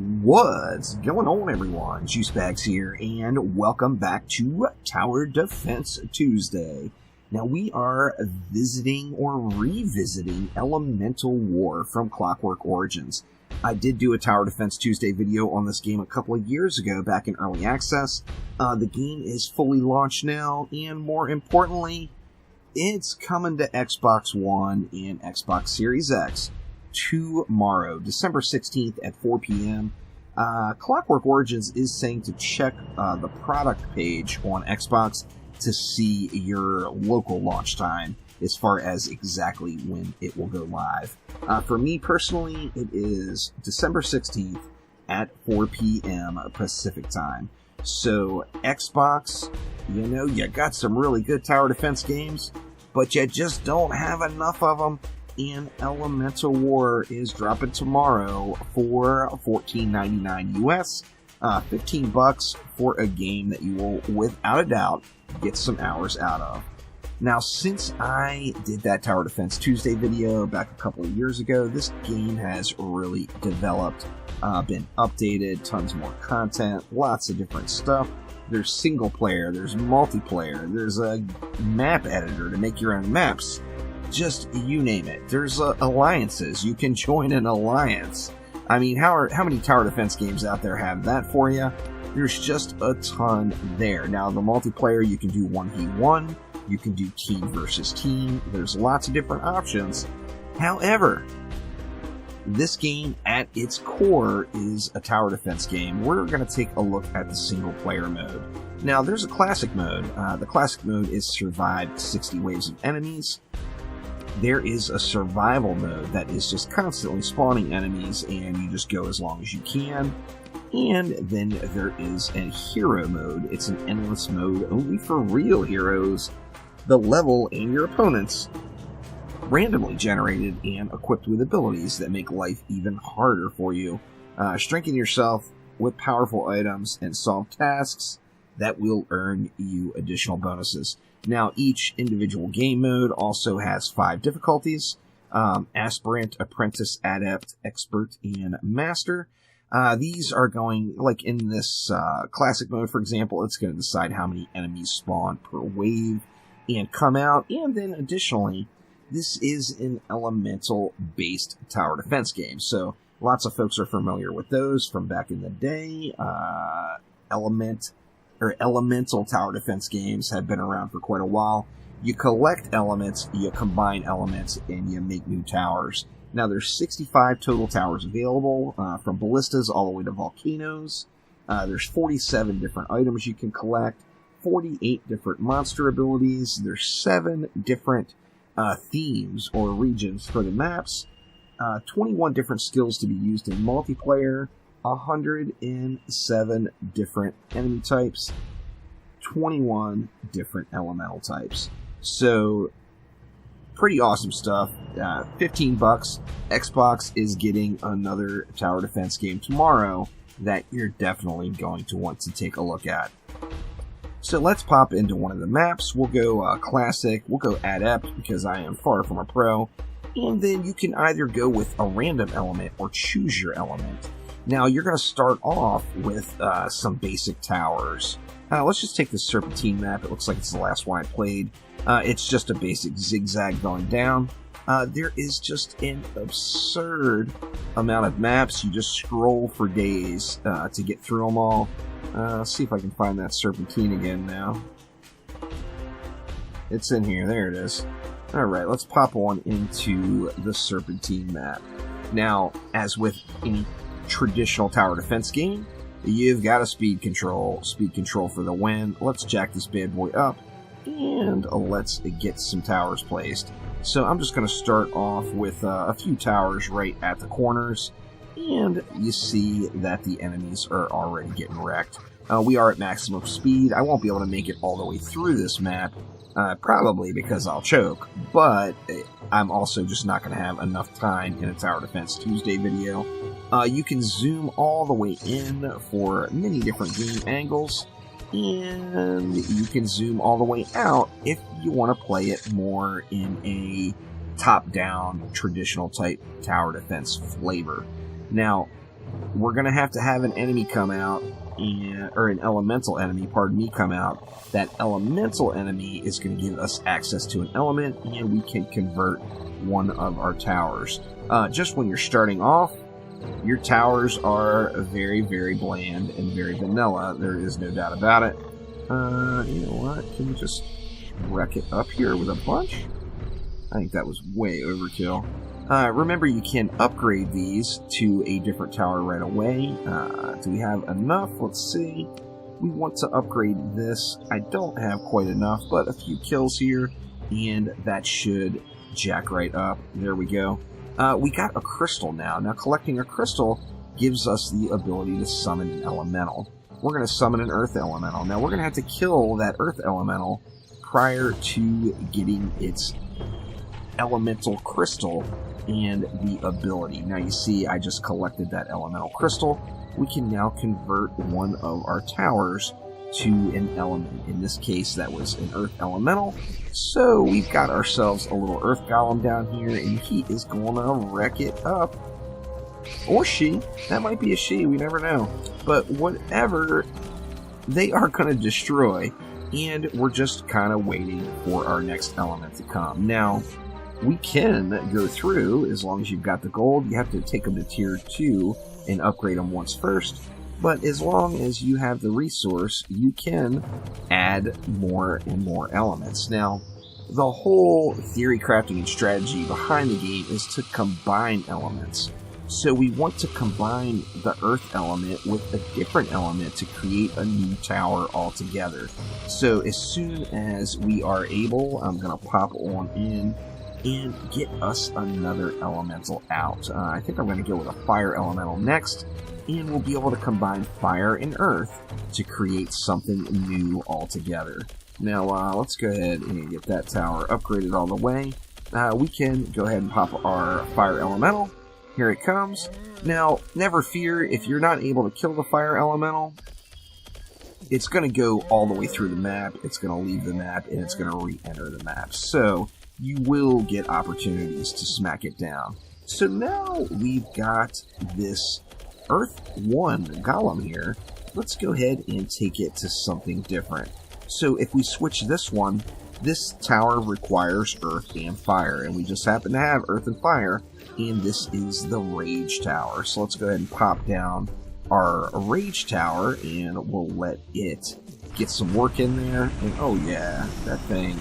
What's going on, everyone? Juicebags here, and welcome back to Tower Defense Tuesday. Now, we are visiting or revisiting Elemental War from Clockwork Origins. I did do a Tower Defense Tuesday video on this game a couple of years ago, back in early access. The game is fully launched now, and more importantly, it's coming to Xbox One and Xbox Series X tomorrow, December 16th at 4 p.m. Clockwork Origins is saying to check the product page on Xbox to see your local launch time as far as exactly when it will go live. For me personally, it is December 16th at 4 p.m. Pacific time. So Xbox, you know, you got some really good tower defense games, but you just don't have enough of them. And Elemental War is dropping tomorrow for $14.99 US, $15 for a game that you will, without a doubt, get some hours out of. Now, since I did that Tower Defense Tuesday video back a couple of years ago, this game has really developed, been updated, tons more content, lots of different stuff. There's single player, there's multiplayer, there's a map editor to make your own maps. Just you name it. There's alliances. You can join an alliance. I mean, how many tower defense games out there have that for you? There's just a ton there. Now, the multiplayer, you can do 1v1. You can do team versus team. There's lots of different options. However, this game at its core is a tower defense game. We're going to take a look at the single player mode. Now, there's a classic mode. The classic mode is survive 60 waves of enemies. There is a survival mode that is just constantly spawning enemies, and you just go as long as you can. And then there is a hero mode. It's an endless mode only for real heroes. The level and your opponents randomly generated and equipped with abilities that make life even harder for you. Strengthen yourself with powerful items and solve tasks that will earn you additional bonuses. Now, each individual game mode also has 5 difficulties: Aspirant, Apprentice, Adept, Expert, and Master. These are going, like in this classic mode, for example, it's going to decide how many enemies spawn per wave and come out. And then additionally, this is an elemental-based tower defense game. So lots of folks are familiar with those from back in the day. Elemental tower defense games have been around for quite a while. You collect elements, you combine elements, and you make new towers. Now, there's 65 total towers available, from ballistas all the way to volcanoes. There's 47 different items you can collect, 48 different monster abilities. There's 7 different themes or regions for the maps, 21 different skills to be used in multiplayer, 107 different enemy types, 21 different elemental types. So, pretty awesome stuff. $15. Xbox is getting another tower defense game tomorrow that you're definitely going to want to take a look at. So let's pop into one of the maps. We'll go Classic, we'll go Adept because I am far from a pro, and then you can either go with a random element or choose your element. Now, you're going to start off with some basic towers. Let's just take this Serpentine map. It looks like it's the last one I played. It's just a basic zigzag going down. There is just an absurd amount of maps. You just scroll for days to get through them all. Let's see if I can find that Serpentine again now. It's in here. There it is. Alright, let's pop on into the Serpentine map. Now, as with any traditional tower defense game, you've got a speed control for the win. Let's jack this bad boy up and let's get some towers placed. So I'm just going to start off with a few towers right at the corners, and you see that the enemies are already getting wrecked. We are at maximum speed. I won't be able to make it all the way through this map, probably because I'll choke, but I'm also just not going to have enough time in a Tower Defense Tuesday video. You can zoom all the way in for many different game angles, and you can zoom all the way out if you want to play it more in a top-down, traditional type tower defense flavor. Now, we're going to have an enemy come out, or an elemental enemy, pardon me, come out. That elemental enemy is going to give us access to an element, and we can convert one of our towers. Just when you're starting off, your towers are very, very bland and very vanilla. There is no doubt about it. You know what? Can we just wreck it up here with a bunch? I think that was way overkill. Remember, you can upgrade these to a different tower right away. Do we have enough? Let's see. We want to upgrade this. I don't have quite enough, but a few kills here, and that should jack right up. There we go. We got a crystal now. Now, collecting a crystal gives us the ability to summon an elemental. We're going to summon an earth elemental. Now, we're going to have to kill that earth elemental prior to getting its elemental crystal and the ability. Now, you see, I just collected that elemental crystal. We can now convert one of our towers to an element. In this case, that was an earth elemental. So we've got ourselves a little earth golem down here, and he is going to wreck it up. Or she. That might be a she. We never know. But whatever, they are going to destroy, and we're just kind of waiting for our next element to come. Now, we can go through, as long as you've got the gold. You have to take them to tier 2 and upgrade them once first. But as long as you have the resource, you can add more and more elements. Now, the whole theory, crafting, and strategy behind the game is to combine elements. So we want to combine the earth element with a different element to create a new tower altogether. So as soon as we are able, I'm going to pop on in and get us another elemental out. I think I'm going to go with a fire elemental next, and we'll be able to combine fire and earth to create something new altogether. Now, let's go ahead and get that tower upgraded all the way. We can go ahead and pop our fire elemental. Here it comes. Now, never fear, if you're not able to kill the fire elemental, it's going to go all the way through the map, it's going to leave the map, and it's going to re-enter the map. So, you will get opportunities to smack it down. So now we've got this Earth 1 golem here. Let's go ahead and take it to something different. So if we switch this one, this tower requires earth and fire, and we just happen to have earth and fire, and this is the Rage Tower. So let's go ahead and pop down our Rage Tower, and we'll let it get some work in there. And oh yeah, that thing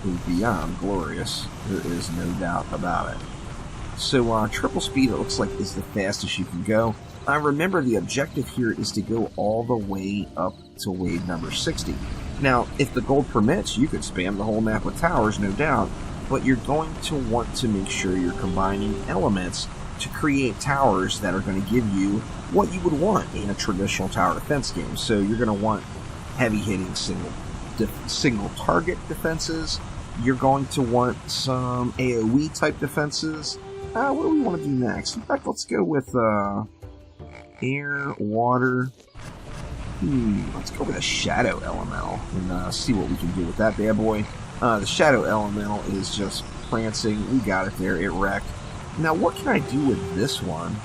is beyond glorious. There is no doubt about it. So triple speed, it looks like, is the fastest you can go. Remember, the objective here is to go all the way up to wave number 60. Now, if the gold permits, you could spam the whole map with towers, no doubt, but you're going to want to make sure you're combining elements to create towers that are going to give you what you would want in a traditional tower defense game. So you're going to want heavy-hitting single target defenses. You're going to want some AoE type defenses. What do we want to do next? In fact, let's go with air, water. Let's go with a shadow elemental and see what we can do with that bad boy. The shadow elemental is just prancing. We got it there. It wrecked. Now, what can I do with this one?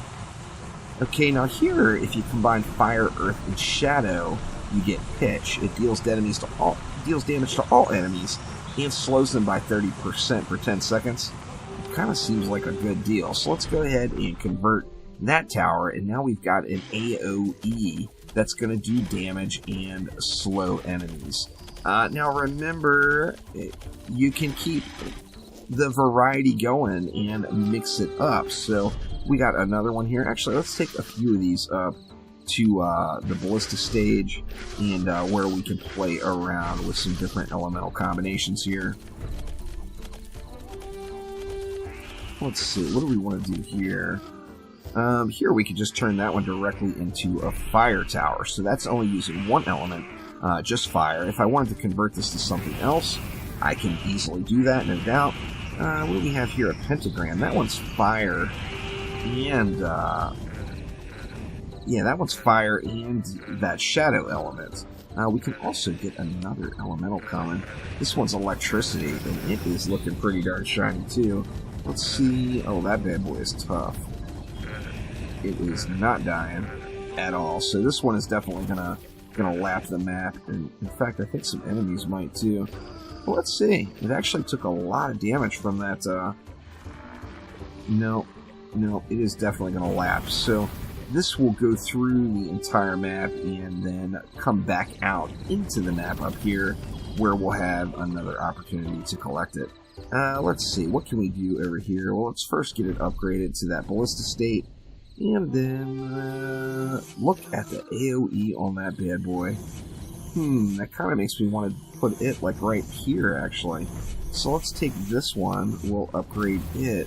Okay, now here, if you combine fire, earth, and shadow, you get pitch. It deals damage to all enemies and slows them by 30% for 10 seconds. It kind of seems like a good deal. So let's go ahead and convert that tower, and now we've got an AoE that's going to do damage and slow enemies. Now remember, you can keep the variety going and mix it up. So we got another one here. Actually, let's take a few of these up to the ballista stage, and where we can play around with some different elemental combinations here. Let's see, what do we want to do here? Here we could just turn that one directly into a fire tower, so that's only using one element, just fire. If I wanted to convert this to something else, I can easily do that, no doubt. What do we have here? A pentagram. That one's fire, and yeah, that one's fire and that shadow element. We can also get another elemental coming. This one's electricity, and it is looking pretty darn shiny too. Let's see. Oh, that bad boy is tough. it is not dying at all. So this one is definitely gonna lap the map, and in fact, I think some enemies might too. Well, let's see. It actually took a lot of damage from that. No, it is definitely gonna lap. So this will go through the entire map and then come back out into the map up here, where we'll have another opportunity to collect it. Let's see, what can we do over here? Well, let's first get it upgraded to that ballista state, and then look at the AoE on that bad boy. That kind of makes me want to put it like right here, actually. So let's take this one, we'll upgrade it,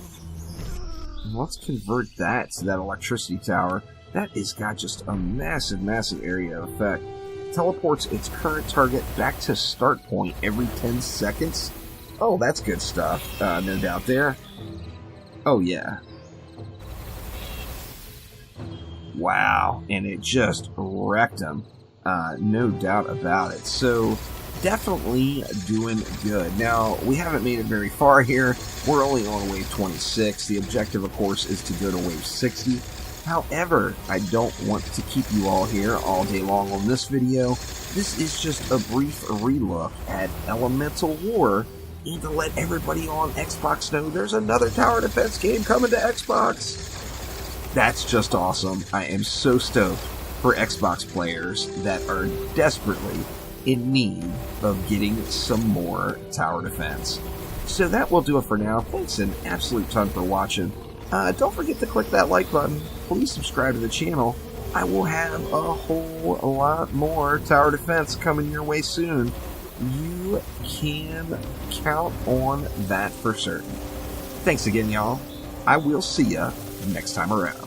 and let's convert that to that electricity tower. That has got just a massive, massive area of effect. Teleports its current target back to start point every 10 seconds. Oh, that's good stuff. No doubt there. Oh, yeah. Wow. And it just wrecked him. No doubt about it. So, definitely doing good. Now, we haven't made it very far here. We're only on wave 26. The objective, of course, is to go to wave 60. However, I don't want to keep you all here all day long on this video. This is just a brief relook at Elemental War, and to let everybody on Xbox know there's another tower defense game coming to Xbox. That's just awesome. I am so stoked for Xbox players that are desperately in need of getting some more tower defense. So that will do it for now. Thanks an absolute ton for watching. Don't forget to click that like button. Please subscribe to the channel. I will have a whole lot more tower defense coming your way soon. You can count on that for certain. Thanks again, y'all. I will see ya next time around.